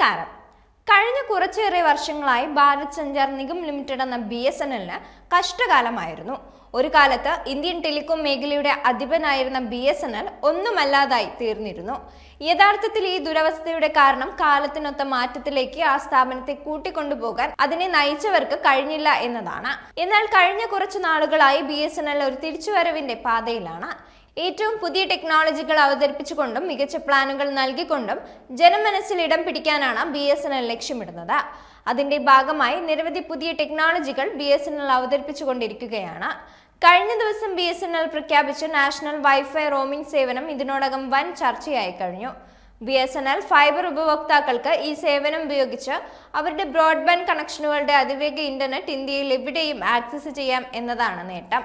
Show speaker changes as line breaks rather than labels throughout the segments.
നമസ്കാരം. കഴിഞ്ഞ കുറച്ചേറെ വർഷങ്ങളായി ഭാരത് സഞ്ചാർ നിഗം ലിമിറ്റഡ് എന്ന BSNLന് കഷ്ടകാലമായിരുന്നു. ഒരു കാലത്ത് ഇന്ത്യൻ ടെലികോം മേഖലയുടെ അധിപനായിരുന്ന BSNL ഒന്നുമല്ലാതായി തീർന്നിരുന്നു. യഥാർത്ഥത്തിൽ ഈ ദുരവസ്ഥയുടെ കാരണം കാലത്തിനൊത്ത മാറ്റത്തിലേക്ക് ആ സ്ഥാപനത്തെ കൂട്ടിക്കൊണ്ടുപോകാൻ അതിനെ നയിച്ചവർക്ക് കഴിഞ്ഞില്ല എന്നതാണ്. എന്നാൽ കഴിഞ്ഞ കുറച്ചു നാളുകളായി BSNL ഒരു തിരിച്ചുവരവിന്റെ പാതയിലാണ്. ഏറ്റവും പുതിയ ടെക്നോളജികൾ അവതരിപ്പിച്ചുകൊണ്ടും മികച്ച പ്ലാനുകൾ നൽകിക്കൊണ്ടും ജനമനസ്സിൽ ഇടം പിടിക്കാനാണ് BSNL ലക്ഷ്യമിടുന്നത്. അതിന്റെ ഭാഗമായി നിരവധി പുതിയ ടെക്നോളജികൾ BSNL അവതരിപ്പിച്ചുകൊണ്ടിരിക്കുകയാണ്. കഴിഞ്ഞ ദിവസം BSNL പ്രഖ്യാപിച്ച നാഷണൽ വൈഫൈ റോമിംഗ് സേവനം ഇതിനോടകം വൻ ചർച്ചയായി കഴിഞ്ഞു. BSNL ഫൈബർ ഉപഭോക്താക്കൾക്ക് ഈ സേവനം ഉപയോഗിച്ച് അവരുടെ ബ്രോഡ്ബാൻഡ് കണക്ഷനുകളുടെ അതിവേഗ ഇന്റർനെറ്റ് ഇന്ത്യയിൽ എവിടെയും ആക്സസ് ചെയ്യാം എന്നതാണ് നേട്ടം.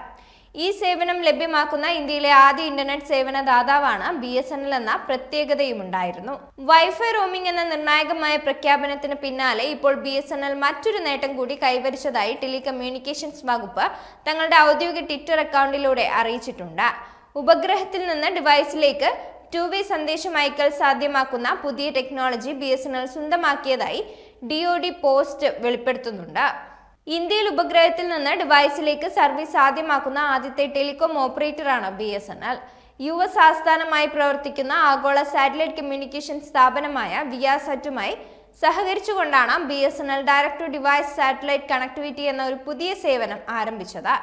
ഈ സേവനം ലഭ്യമാക്കുന്ന ഇന്ത്യയിലെ ആദ്യ ഇന്റർനെറ്റ് സേവന ദാതാവാണ് BSNL എന്ന പ്രത്യേകതയും ഉണ്ടായിരുന്നു. വൈഫൈ റോമിംഗ് എന്ന നിർണായകമായ പ്രഖ്യാപനത്തിന് പിന്നാലെ ഇപ്പോൾ BSNL മറ്റൊരു നേട്ടം കൂടി കൈവരിച്ചതായി ടെലികമ്മ്യൂണിക്കേഷൻസ് വകുപ്പ് തങ്ങളുടെ ഔദ്യോഗിക ട്വിറ്റർ അക്കൗണ്ടിലൂടെ അറിയിച്ചിട്ടുണ്ട്. ഉപഗ്രഹത്തിൽ നിന്ന് ഡിവൈസിലേക്ക് 2-way സന്ദേശം അയക്കൽ സാധ്യമാക്കുന്ന പുതിയ ടെക്നോളജി BSNL സ്വന്തമാക്കിയതായി DoD പോസ്റ്റ് വെളിപ്പെടുത്തുന്നുണ്ട്. ഇന്ത്യയിൽ ഉപഗ്രഹത്തിൽ നിന്ന് ഡിവൈസിലേക്ക് സർവീസ് സാധ്യമാക്കുന്ന ആദ്യത്തെ ടെലികോം ഓപ്പറേറ്ററാണ് BSNL. US ആസ്ഥാനമായി പ്രവർത്തിക്കുന്ന ആഗോള സാറ്റലൈറ്റ് കമ്മ്യൂണിക്കേഷൻ സ്ഥാപനമായ വിയാസാറ്റുമായി സഹകരിച്ചുകൊണ്ടാണ് BSNL direct to device satellite connectivity എന്ന ഒരു പുതിയ സേവനം ആരംഭിച്ചത്.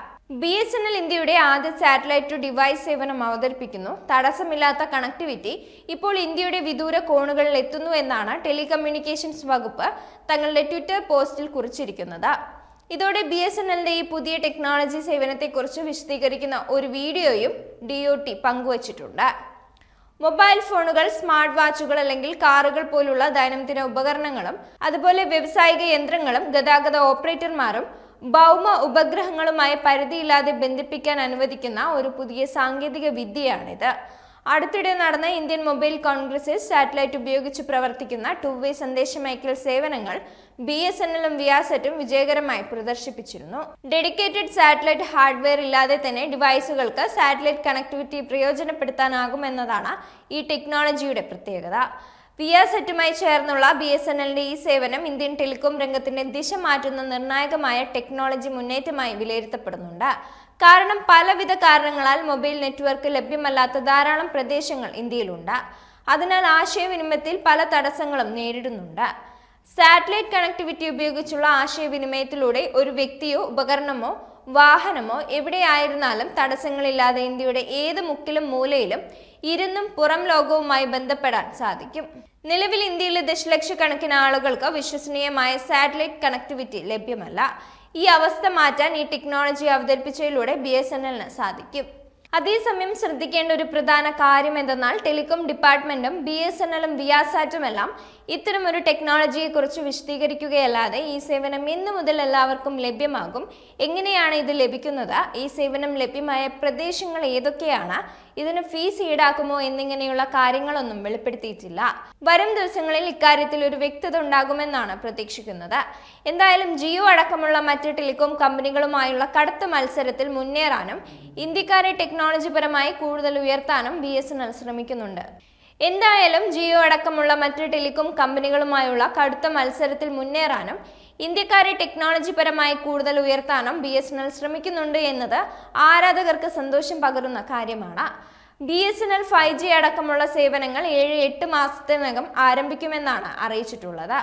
BSNL ഇന്ത്യയുടെ ആദ്യ സാറ്റലൈറ്റ് ടു ഡിവൈസ് സേവനം അവതരിപ്പിക്കുന്നു. തടസ്സമില്ലാത്ത കണക്ടിവിറ്റി ഇപ്പോൾ ഇന്ത്യയുടെ വിദൂര കോണുകളിൽ എത്തുന്നു എന്നാണ് ടെലികമ്മ്യൂണിക്കേഷൻസ് വകുപ്പ് തങ്ങളുടെ ട്വിറ്റർ പോസ്റ്റിൽ കുറിച്ചിരിക്കുന്നത്. ഇതോടെ BSNLന്റെ ഈ പുതിയ ടെക്നോളജി സേവനത്തെക്കുറിച്ച് വിശദീകരിക്കുന്ന ഒരു വീഡിയോയും DoT പങ്കുവച്ചിട്ടുണ്ട്. മൊബൈൽ ഫോണുകൾ, സ്മാർട്ട് വാച്ചുകൾ അല്ലെങ്കിൽ കാറുകൾ പോലുള്ള ദൈനംദിന ഉപകരണങ്ങളും അതുപോലെ വ്യാവസായിക യന്ത്രങ്ങളും ഗതാഗത ഓപ്പറേറ്റർമാരും ഭൗമ ഉപഗ്രഹങ്ങളുമായി പരിധിയില്ലാതെ ബന്ധിപ്പിക്കാൻ അനുവദിക്കുന്ന ഒരു പുതിയ സാങ്കേതിക വിദ്യയാണിത്. അടുത്തിടെ നടന്ന ഇന്ത്യൻ മൊബൈൽ കോൺഗ്രസിൽ സാറ്റലൈറ്റ് ഉപയോഗിച്ച് പ്രവർത്തിക്കുന്ന 2-way സന്ദേശമയക്കൽ സേവനങ്ങൾ BSNLും വിയാസറ്റും വിജയകരമായി പ്രദർശിപ്പിച്ചിരുന്നു. ഡെഡിക്കേറ്റഡ് സാറ്റലൈറ്റ് ഹാർഡ്വെയർ ഇല്ലാതെ തന്നെ ഡിവൈസുകൾക്ക് സാറ്റലൈറ്റ് കണക്ടിവിറ്റി പ്രയോജനപ്പെടുത്താനാകുമെന്നതാണ് ഈ ടെക്നോളജിയുടെ പ്രത്യേകത. വിയാസറ്റുമായി ചേർന്നുള്ള BSNLന്റെ ഈ സേവനം ഇന്ത്യൻ ടെലികോം രംഗത്തിന്റെ ദിശ മാറ്റുന്ന നിർണായകമായ ടെക്നോളജി മുന്നേറ്റമായി വിലയിരുത്തപ്പെടുന്നുണ്ട്. കാരണം പലവിധ കാരണങ്ങളാൽ മൊബൈൽ നെറ്റ്വർക്ക് ലഭ്യമല്ലാത്ത ധാരാളം പ്രദേശങ്ങൾ ഇന്ത്യയിലുണ്ട്. അതിനാൽ ആശയവിനിമയത്തിൽ പല തടസ്സങ്ങളും നേരിടുന്നുണ്ട്. സാറ്റലൈറ്റ് കണക്ടിവിറ്റി ഉപയോഗിച്ചുള്ള ആശയവിനിമയത്തിലൂടെ ഒരു വ്യക്തിയോ ഉപകരണമോ വാഹനമോ എവിടെയായിരുന്നാലും തടസ്സങ്ങളില്ലാതെ ഇന്ത്യയുടെ ഏത് മുക്കിലും മൂലയിലും ഇരുന്നും പുറം ലോകവുമായി ബന്ധപ്പെടാൻ സാധിക്കും. നിലവിൽ ഇന്ത്യയിലെ ദശലക്ഷക്കണക്കിന് ആളുകൾക്ക് വിശ്വസനീയമായ സാറ്റലൈറ്റ് കണക്ടിവിറ്റി ലഭ്യമല്ല. ഈ അവസ്ഥ മാറ്റാൻ ഈ ടെക്നോളജി അവതരിപ്പിച്ചതിലൂടെ BSNLന് സാധിക്കും. അതേസമയം ശ്രദ്ധിക്കേണ്ട ഒരു പ്രധാന കാര്യം എന്തെന്നാൽ ടെലികോം ഡിപ്പാർട്ട്മെന്റും BSNLും വിയാസാറ്റുമെല്ലാം ഇത്തരം ഒരു ടെക്നോളജിയെ കുറിച്ച് വിശദീകരിക്കുകയല്ലാതെ ഈ സേവനം ഇന്നു മുതൽ എല്ലാവർക്കും ലഭ്യമാകും, എങ്ങനെയാണ് ഇത് ലഭിക്കുന്നത്, ഈ സേവനം ലഭ്യമായ പ്രദേശങ്ങൾ ഏതൊക്കെയാണ്, ഇതിന് ഫീസ് ഈടാക്കുമോ എന്നിങ്ങനെയുള്ള കാര്യങ്ങളൊന്നും വെളിപ്പെടുത്തിയിട്ടില്ല. വരും ദിവസങ്ങളിൽ ഇക്കാര്യത്തിൽ ഒരു വ്യക്തത ഉണ്ടാകുമെന്നാണ് പ്രതീക്ഷിക്കുന്നത്. എന്തായാലും ജിയോ അടക്കമുള്ള മറ്റ് ടെലികോം കമ്പനികളുമായുള്ള കടുത്ത മത്സരത്തിൽ മുന്നേറാനും ഇന്ത്യക്കാരെ ടെക്നോളജിപരമായി കൂടുതൽ ഉയർത്താനും BSNL ശ്രമിക്കുന്നുണ്ട്. എന്തായാലും ജിയോ അടക്കമുള്ള മറ്റ് ടെലികോം കമ്പനികളുമായുള്ള കടുത്ത മത്സരത്തിൽ മുന്നേറാനും ഇന്ത്യക്കാരെ ടെക്നോളജിപരമായി കൂടുതൽ ഉയർത്താനും BSNL ശ്രമിക്കുന്നുണ്ട് എന്നത് ആരാധകർക്ക് സന്തോഷം പകരുന്ന കാര്യമാണ്. BSNL 5G അടക്കമുള്ള സേവനങ്ങൾ 7-8 മാസത്തിനകം ആരംഭിക്കുമെന്നാണ് അറിയിച്ചിട്ടുള്ളത്.